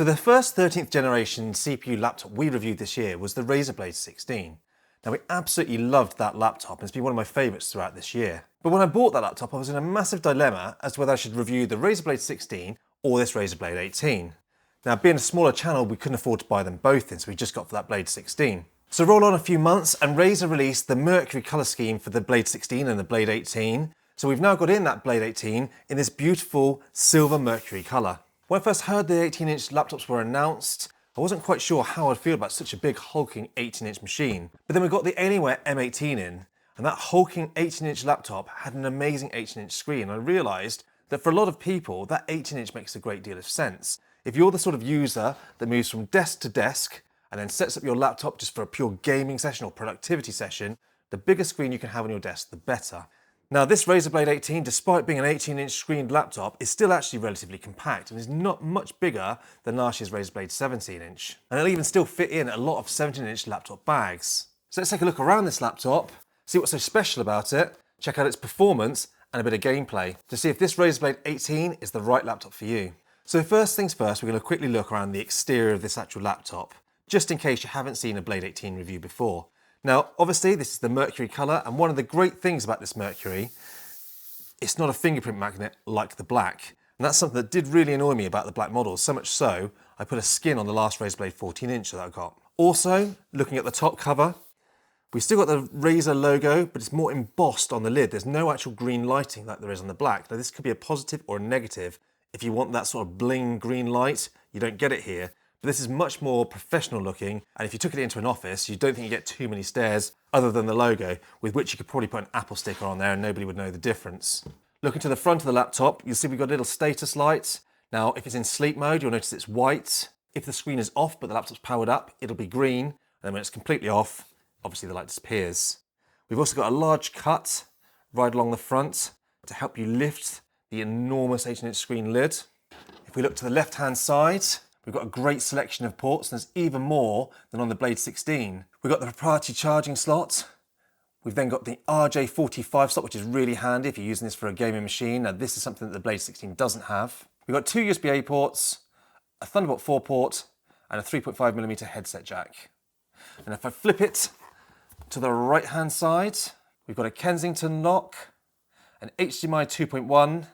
So the first 13th generation CPU laptop we reviewed this year was the Razer Blade 16. Now we absolutely loved that laptop and it's been one of my favourites throughout this year. But when I bought that laptop I was in a massive dilemma as to whether I should review the Razer Blade 16 or this Razer Blade 18. Now being a smaller channel we couldn't afford to buy them both in, so we just got for that Blade 16. So roll on a few months and Razer released the Mercury colour scheme for the Blade 16 and the Blade 18. So we've now got in that Blade 18 in this beautiful silver Mercury colour. When I first heard the 18-inch laptops were announced, I wasn't quite sure how I'd feel about such a big hulking 18-inch machine. But then we got the Alienware M18 in, and that hulking 18-inch laptop had an amazing 18-inch screen. And I realised that for a lot of people, that 18-inch makes a great deal of sense. If you're the sort of user that moves from desk to desk and then sets up your laptop just for a pure gaming session or productivity session, the bigger screen you can have on your desk, the better. Now this Razer Blade 18, despite being an 18-inch screened laptop, is still actually relatively compact and is not much bigger than last year's Razer Blade 17-inch. And it'll even still fit in a lot of 17-inch laptop bags. So let's take a look around this laptop, see what's so special about it, check out its performance and a bit of gameplay to see if this Razer Blade 18 is the right laptop for you. So first things first, we're going to quickly look around the exterior of this actual laptop, just in case you haven't seen a Blade 18 review before. Now, obviously, this is the Mercury colour, and one of the great things about this Mercury, it's not a fingerprint magnet like the black. And that's something that did really annoy me about the black models, so much so, I put a skin on the last Razer Blade 14-inch that I got. Also, looking at the top cover, we've still got the Razer logo, but it's more embossed on the lid. There's no actual green lighting like there is on the black. Now, this could be a positive or a negative. If you want that sort of bling green light, you don't get it here. But this is much more professional looking, and if you took it into an office, you don't think you get too many stares other than the logo, with which you could probably put an Apple sticker on there and nobody would know the difference. Looking to the front of the laptop, you'll see we've got a little status light. Now, if it's in sleep mode, you'll notice it's white. If the screen is off, but the laptop's powered up, it'll be green. And then when it's completely off, obviously the light disappears. We've also got a large cut right along the front to help you lift the enormous 18-inch screen lid. If we look to the left-hand side, we've got a great selection of ports, and there's even more than on the Blade 16. We've got the proprietary charging slot. We've then got the RJ45 slot, which is really handy if you're using this for a gaming machine. Now, this is something that the Blade 16 doesn't have. We've got two USB-A ports, a Thunderbolt 4 port, and a 3.5mm headset jack. And if I flip it to the right-hand side, we've got a Kensington lock, an HDMI 2.1,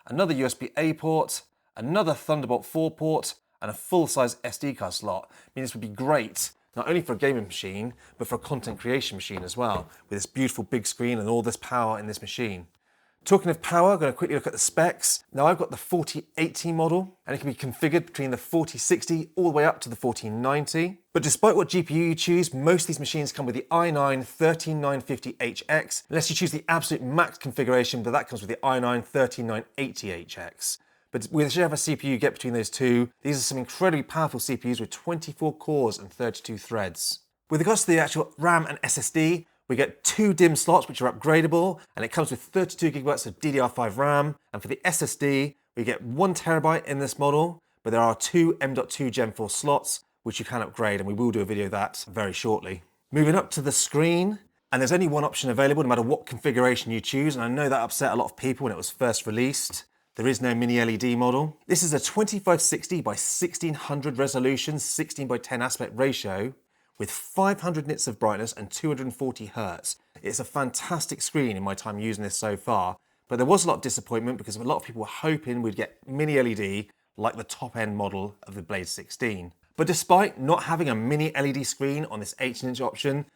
another USB-A port, another Thunderbolt 4 port, and a full-size SD card slot. I mean, this would be great, not only for a gaming machine, but for a content creation machine as well, with this beautiful big screen and all this power in this machine. Talking of power, I'm going to quickly look at the specs. Now, I've got the 4080 model, and it can be configured between the 4060 all the way up to the 1490. But despite what GPU you choose, most of these machines come with the i9-13950HX, unless you choose the absolute max configuration, but that comes with the i9-13980HX. But whichever CPU you get between those two, these are some incredibly powerful CPUs with 24 cores and 32 threads. With regards to the actual RAM and SSD, we get two DIMM slots which are upgradable, and it comes with 32GB of DDR5 RAM. And for the SSD, we get 1TB in this model, but there are two M.2 Gen 4 slots which you can upgrade, and we will do a video of that very shortly. Moving up to the screen, and there's only one option available no matter what configuration you choose, and I know that upset a lot of people when it was first released. There is no mini LED model. This is a 2560 by 1600 resolution, 16 by 10 aspect ratio, with 500 nits of brightness and 240 Hz. It's a fantastic screen in my time using this so far, but there was a lot of disappointment because a lot of people were hoping we'd get mini LED like the top end model of the Blade 16. But despite not having a mini LED screen on this 18-inch option,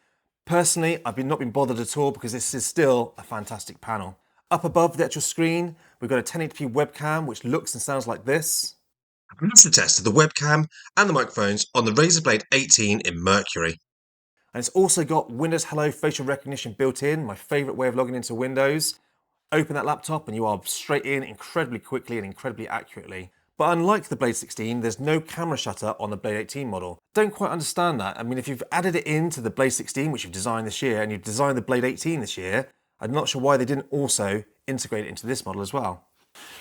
personally, I've not been bothered at all because this is still a fantastic panel. Up above the actual screen, we've got a 1080p webcam, which looks and sounds like this. I've also tested the webcam and the microphones on the Razer Blade 18 in Mercury. And it's also got Windows Hello facial recognition built in, my favourite way of logging into Windows. Open that laptop and you are straight in incredibly quickly and incredibly accurately. But unlike the Blade 16, there's no camera shutter on the Blade 18 model. Don't quite understand that. I mean, if you've added it into the Blade 16, which you've designed this year, and you've designed the Blade 18 this year, I'm not sure why they didn't also integrate it into this model as well.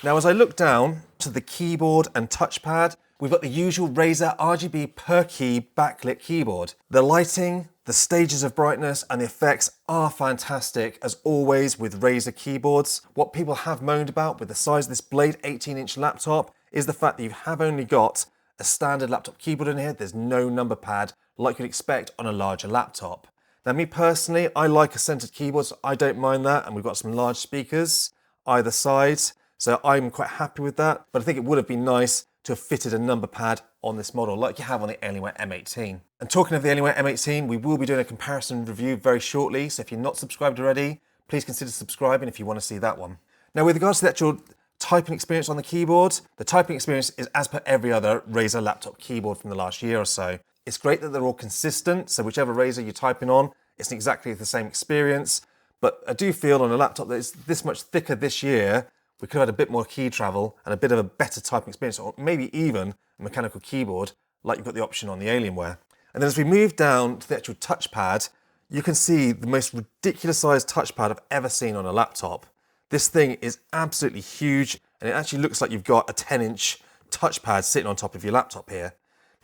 Now, as I look down to the keyboard and touchpad, we've got the usual Razer RGB per key backlit keyboard. The lighting, the stages of brightness and the effects are fantastic, as always with Razer keyboards. What people have moaned about with the size of this Blade 18-inch laptop is the fact that you have only got a standard laptop keyboard in here. There's no number pad like you'd expect on a larger laptop. Now me personally, I like a centered keyboard, so I don't mind that, and we've got some large speakers either side, so I'm quite happy with that, but I think it would have been nice to have fitted a number pad on this model like you have on the Alienware M18. And talking of the Alienware M18, we will be doing a comparison review very shortly, so if you're not subscribed already, please consider subscribing if you want to see that one. Now with regards to the actual typing experience on the keyboard, the typing experience is as per every other Razer laptop keyboard from the last year or so. It's great that they're all consistent, so whichever Razer you're typing on, it's exactly the same experience, but I do feel on a laptop that is this much thicker this year, we could have had a bit more key travel and a bit of a better typing experience, or maybe even a mechanical keyboard like you've got the option on the Alienware. And then as we move down to the actual touchpad, you can see the most ridiculous sized touchpad I've ever seen on a laptop. This thing is absolutely huge, and it actually looks like you've got a 10-inch touchpad sitting on top of your laptop here.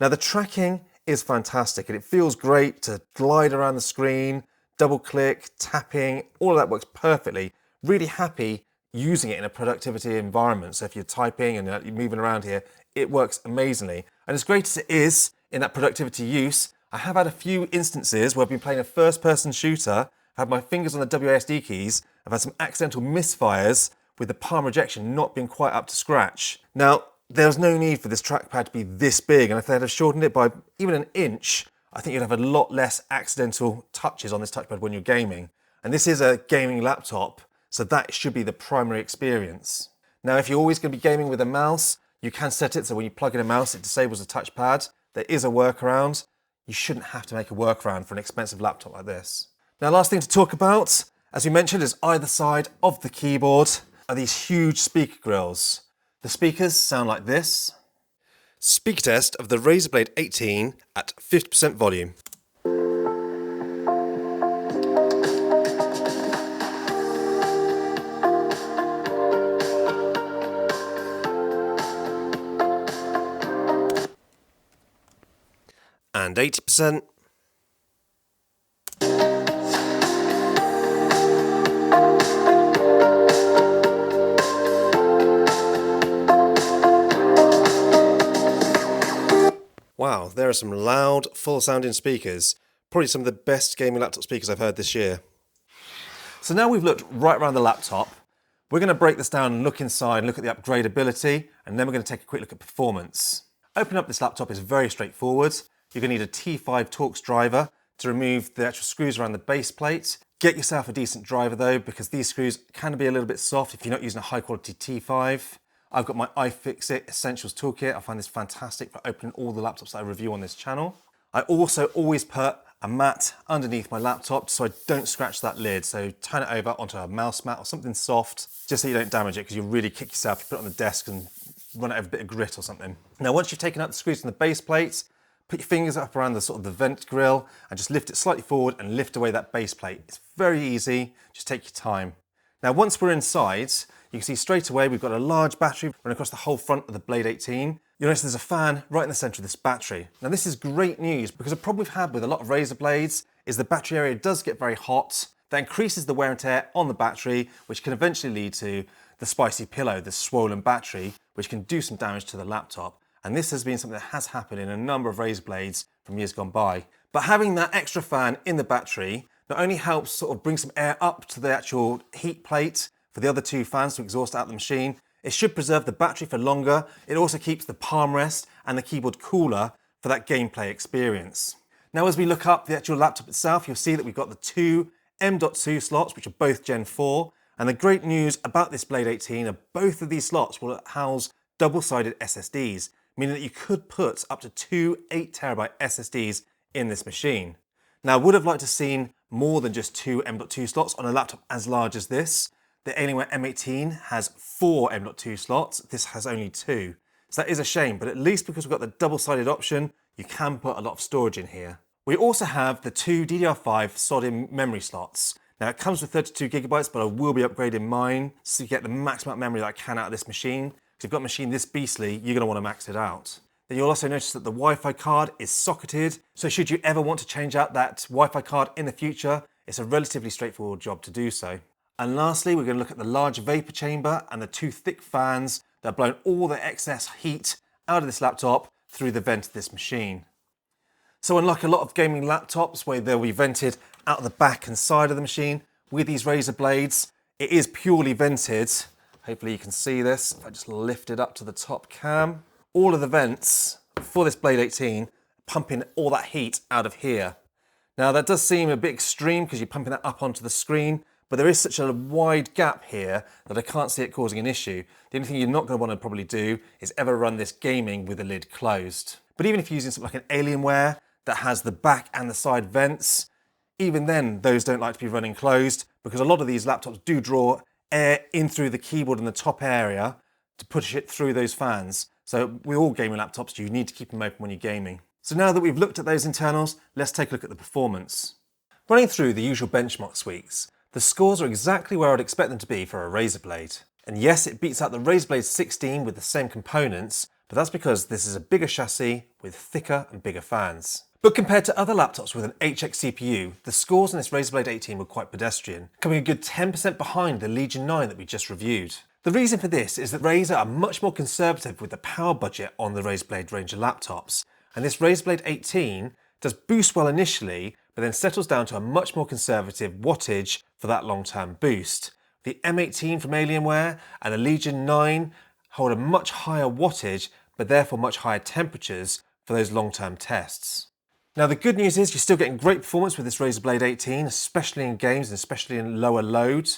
Now the tracking is fantastic, and it feels great to glide around the screen, double click, tapping, all of that works perfectly. Really happy using it in a productivity environment. So if you're typing and you're moving around here, it works amazingly. And as great as it is in that productivity use, I have had a few instances where I've been playing a first-person shooter, I've had my fingers on the WASD keys, I've had some accidental misfires with the palm rejection not being quite up to scratch. Now, there's no need for this trackpad to be this big, and if they'd have shortened it by even an inch, I think you'd have a lot less accidental touches on this touchpad when you're gaming. And this is a gaming laptop, so that should be the primary experience. Now, if you're always going to be gaming with a mouse, you can set it so when you plug in a mouse, it disables the touchpad. There is a workaround. You shouldn't have to make a workaround for an expensive laptop like this. Now, last thing to talk about, as we mentioned, is either side of the keyboard are these huge speaker grills. The speakers sound like this. Speaker test of the Razer Blade 18 at 50% volume. And 80%. Wow, there are some loud, full-sounding speakers. Probably some of the best gaming laptop speakers I've heard this year. So now we've looked right around the laptop, we're going to break this down and look inside and look at the upgradability, and then we're going to take a quick look at performance. Opening up this laptop is very straightforward. You're going to need a T5 Torx driver to remove the actual screws around the base plate. Get yourself a decent driver though, because these screws can be a little bit soft if you're not using a high quality T5. I've got my iFixit Essentials Toolkit. I find this fantastic for opening all the laptops that I review on this channel. I also always put a mat underneath my laptop so I don't scratch that lid. So turn it over onto a mouse mat or something soft, just so you don't damage it, because you'll really kick yourself. You put it on the desk and run it over a bit of grit or something. Now, once you've taken out the screws from the base plate, put your fingers up around the sort of the vent grill and just lift it slightly forward and lift away that base plate. It's very easy, just take your time. Now, once we're inside, you can see straight away we've got a large battery running across the whole front of the Blade 18. You'll notice there's a fan right in the center of this battery. Now, this is great news because a problem we've had with a lot of Razer Blades is the battery area does get very hot. That increases the wear and tear on the battery, which can eventually lead to the spicy pillow, the swollen battery, which can do some damage to the laptop. And this has been something that has happened in a number of Razer Blades from years gone by. But having that extra fan in the battery not only helps sort of bring some air up to the actual heat plate for the other two fans to exhaust out the machine, it should preserve the battery for longer. It also keeps the palm rest and the keyboard cooler for that gameplay experience. Now, as we look up the actual laptop itself, you'll see that we've got the two M.2 slots, which are both Gen 4. And the great news about this Blade 18 are both of these slots will house double-sided SSDs, meaning that you could put up to two 8TB SSDs in this machine. Now, I would have liked to have seen more than just two M.2 slots on a laptop as large as this. The Alienware M18 has 4 M.2 slots. This has only 2. So that is a shame, but at least because we've got the double-sided option, you can put a lot of storage in here. We also have the two DDR5 solid memory slots. Now, it comes with 32GB, but I will be upgrading mine to get the maximum amount of memory that I can out of this machine. Because if you've got a machine this beastly, you're going to want to max it out. Then you'll also notice that the Wi-Fi card is socketed. So should you ever want to change out that Wi-Fi card in the future, it's a relatively straightforward job to do so. And lastly, we're going to look at the large vapor chamber and the two thick fans that have blown all the excess heat out of this laptop through the vent of this machine. So unlike a lot of gaming laptops where they'll be vented out the back and side of the machine, with these Razer Blades, it is purely vented. Hopefully you can see this. If I just lift it up to the top cam, all of the vents for this Blade 18 pumping all that heat out of here. Now that does seem a bit extreme because you're pumping that up onto the screen, but there is such a wide gap here that I can't see it causing an issue. The only thing you're not going to want to probably do is ever run this gaming with the lid closed. But even if you're using something like an Alienware that has the back and the side vents, even then those don't like to be running closed because a lot of these laptops do draw air in through the keyboard in the top area to push it through those fans. So with all gaming laptops, you need to keep them open when you're gaming. So now that we've looked at those internals, let's take a look at the performance. Running through the usual benchmark suites, the scores are exactly where I'd expect them to be for a Razer Blade. And yes, it beats out the Razer Blade 16 with the same components, but that's because this is a bigger chassis with thicker and bigger fans. But compared to other laptops with an HX CPU, the scores on this Razer Blade 18 were quite pedestrian, coming a good 10% behind the Legion 9 that we just reviewed. The reason for this is that Razer are much more conservative with the power budget on the Razer Blade range of laptops, and this Razer Blade 18 does boost well initially, but then settles down to a much more conservative wattage for that long-term boost. The M18 from Alienware and the Legion 9 hold a much higher wattage, but therefore much higher temperatures for those long-term tests. Now the good news is you're still getting great performance with this Razer Blade 18, especially in games and especially in lower load,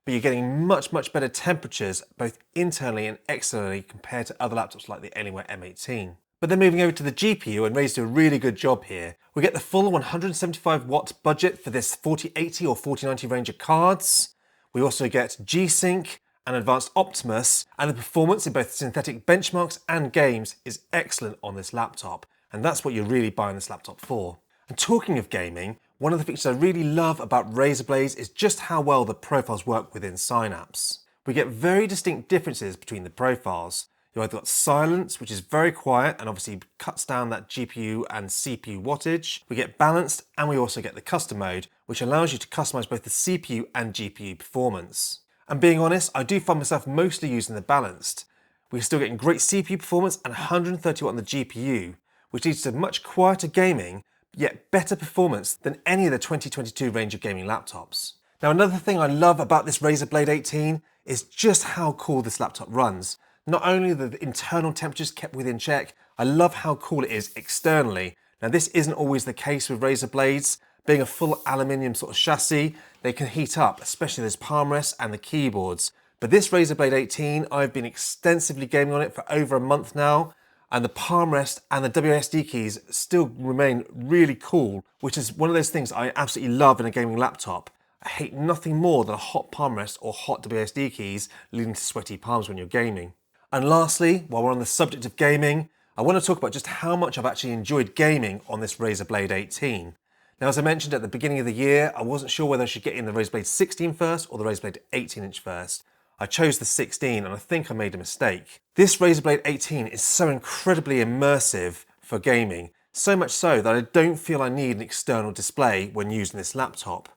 but you're getting much better temperatures both internally and externally compared to other laptops like the Alienware M18. But then moving over to the GPU, and Razer do a really good job here. We get the full 175 watt budget for this 4080 or 4090 range of cards. We also get G-Sync and Advanced Optimus, and the performance in both synthetic benchmarks and games is excellent on this laptop. And that's what you're really buying this laptop for. And talking of gaming, one of the features I really love about Razer Blades is just how well the profiles work within Synapse. We get very distinct differences between the profiles. You've either got silence, which is very quiet and obviously cuts down that GPU and CPU wattage. We get balanced, and we also get the custom mode, which allows you to customize both the CPU and GPU performance. And being honest, I do find myself mostly using the balanced. We're still getting great CPU performance and 130 watt on the GPU, which leads to much quieter gaming, yet better performance than any of the 2022 range of gaming laptops. Now another thing I love about this Razer Blade 18 is just how cool this laptop runs. Not only are the internal temperatures kept within check, I love how cool it is externally. Now this isn't always the case with Razer Blades. Being a full aluminium sort of chassis, they can heat up, especially those palm rests and the keyboards. But this Razer Blade 18, I've been extensively gaming on it for over a month now, and the palm rest and the WASD keys still remain really cool, which is one of those things I absolutely love in a gaming laptop. I hate nothing more than a hot palm rest or hot WASD keys leading to sweaty palms when you're gaming. And lastly, while we're on the subject of gaming, I want to talk about just how much I've actually enjoyed gaming on this Razer Blade 18. Now, as I mentioned at the beginning of the year, I wasn't sure whether I should get in the Razer Blade 16 first or the Razer Blade 18-inch first. I chose the 16 and I think I made a mistake. This Razer Blade 18 is so incredibly immersive for gaming, so much so that I don't feel I need an external display when using this laptop.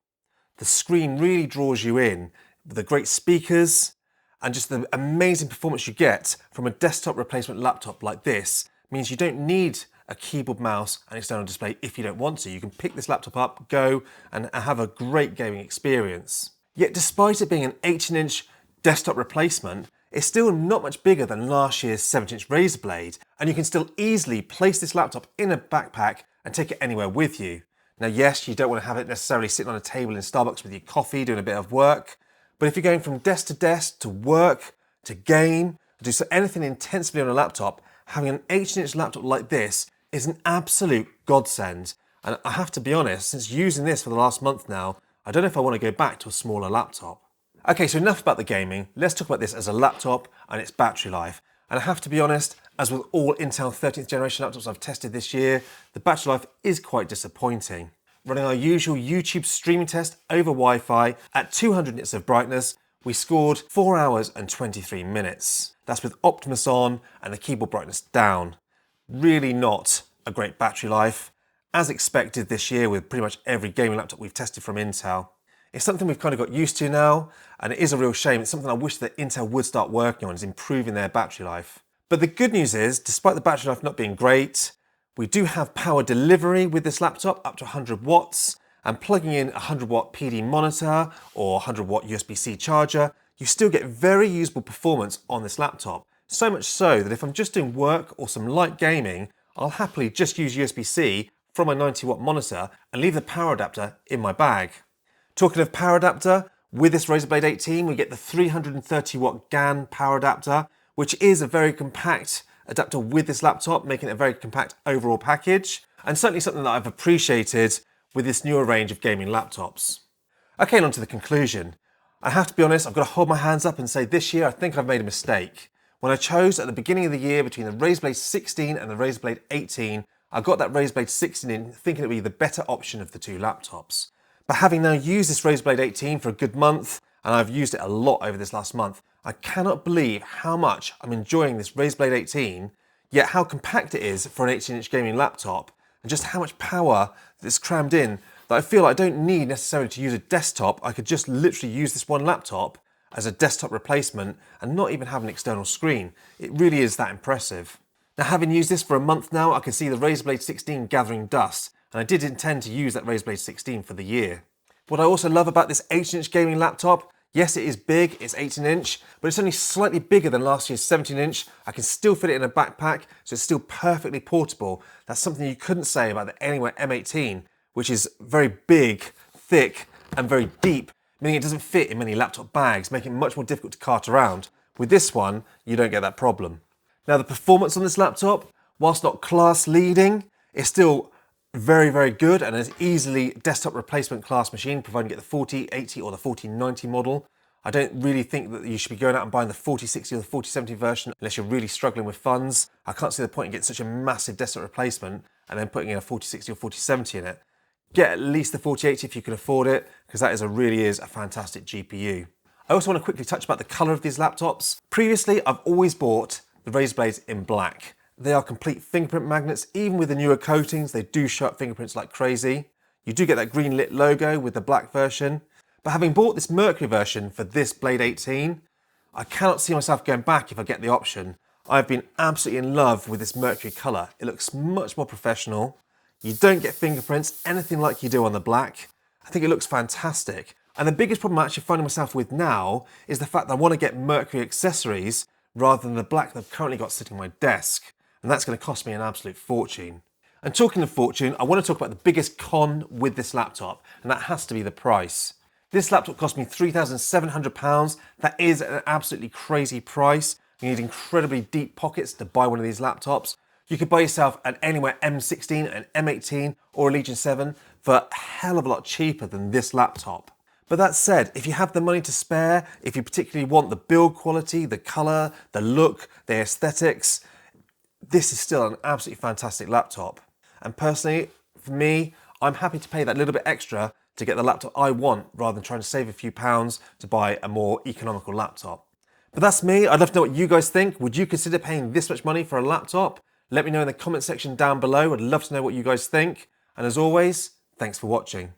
The screen really draws you in with the great speakers, and just the amazing performance you get from a desktop replacement laptop like this means you don't need a keyboard, mouse and external display if you don't want to. You can pick this laptop up, go and have a great gaming experience. Yet despite it being an 18-inch desktop replacement, it's still not much bigger than last year's 7-inch Razer Blade, and you can still easily place this laptop in a backpack and take it anywhere with you. Now yes, you don't want to have it necessarily sitting on a table in Starbucks with your coffee doing a bit of work, but if you're going from desk to work, to game, to do anything intensively on a laptop, having an 18-inch laptop like this is an absolute godsend. And I have to be honest, since using this for the last month now, I don't know if I want to go back to a smaller laptop. Okay, so enough about the gaming. Let's talk about this as a laptop and its battery life. And I have to be honest, as with all Intel 13th generation laptops I've tested this year, the battery life is quite disappointing. Running our usual YouTube streaming test over Wi-Fi at 200 nits of brightness, we scored 4 hours and 23 minutes. That's with Optimus on and the keyboard brightness down. Really not a great battery life, as expected this year with pretty much every gaming laptop we've tested from Intel. It's something we've kind of got used to now, and it is a real shame. It's something I wish that Intel would start working on, is improving their battery life. But the good news is, despite the battery life not being great, we do have power delivery with this laptop up to 100 watts, and plugging in a 100 watt PD monitor or 100 watt USB-C charger, you still get very usable performance on this laptop. So much so that if I'm just doing work or some light gaming, I'll happily just use USB-C from my 90 watt monitor and leave the power adapter in my bag. Talking of power adapter, with this Razer Blade 18 we get the 330 watt GAN power adapter, which is a very compact adapter with this laptop, making it a very compact overall package, and certainly something that I've appreciated with this newer range of gaming laptops. Okay, on to the conclusion. I have to be honest, I've got to hold my hands up and say this year I think I've made a mistake. When I chose at the beginning of the year between the Razer Blade 16 and the Razer Blade 18, I got that Razer Blade 16 in thinking it would be the better option of the two laptops. But having now used this Razer Blade 18 for a good month, and I've used it a lot over this last month, I cannot believe how much I'm enjoying this Razer Blade 18, yet how compact it is for an 18-inch gaming laptop, and just how much power that's crammed in that I feel like I don't need necessarily to use a desktop. I could just literally use this one laptop as a desktop replacement and not even have an external screen. It really is that impressive. Now, having used this for a month now, I can see the Razer Blade 16 gathering dust, and I did intend to use that Razer Blade 16 for the year. What I also love about this 18-inch gaming laptop, yes, it is big, it's 18-inch, but it's only slightly bigger than last year's 17-inch. I can still fit it in a backpack, so it's still perfectly portable. That's something you couldn't say about the Alienware M18, which is very big, thick, and very deep, meaning it doesn't fit in many laptop bags, making it much more difficult to cart around. With this one, you don't get that problem. Now, the performance on this laptop, whilst not class leading, is still very, very good and is easily desktop replacement class machine, providing you get the 4080 or the 4090 model. I don't really think that you should be going out and buying the 4060 or the 4070 version unless you're really struggling with funds. I can't see the point in getting such a massive desktop replacement and then putting in a 4060 or 4070 in it. Get at least the 4080 if you can afford it, because that really is a fantastic GPU. I also want to quickly touch about the colour of these laptops. Previously, I've always bought the Razer Blades in black. They are complete fingerprint magnets. Even with the newer coatings, they do show up fingerprints like crazy. You do get that green lit logo with the black version. But having bought this Mercury version for this Blade 18, I cannot see myself going back if I get the option. I've been absolutely in love with this Mercury colour. It looks much more professional. You don't get fingerprints, anything like you do on the black. I think it looks fantastic. And the biggest problem I'm actually finding myself with now is the fact that I want to get Mercury accessories rather than the black that I've currently got sitting on my desk. And that's going to cost me an absolute fortune. And talking of fortune, I want to talk about the biggest con with this laptop, and that has to be the price. This laptop cost me £3,700. That is an absolutely crazy price. You need incredibly deep pockets to buy one of these laptops. You could buy yourself an Alienware M16, an M18, or a Legion 7 for a hell of a lot cheaper than this laptop. But that said, if you have the money to spare, if you particularly want the build quality, the colour, the look, the aesthetics, this is still an absolutely fantastic laptop. And personally, for me, I'm happy to pay that little bit extra to get the laptop I want rather than trying to save a few pounds to buy a more economical laptop. But that's me. I'd love to know what you guys think. Would you consider paying this much money for a laptop? Let me know in the comment section down below. I'd love to know what you guys think. And as always, thanks for watching.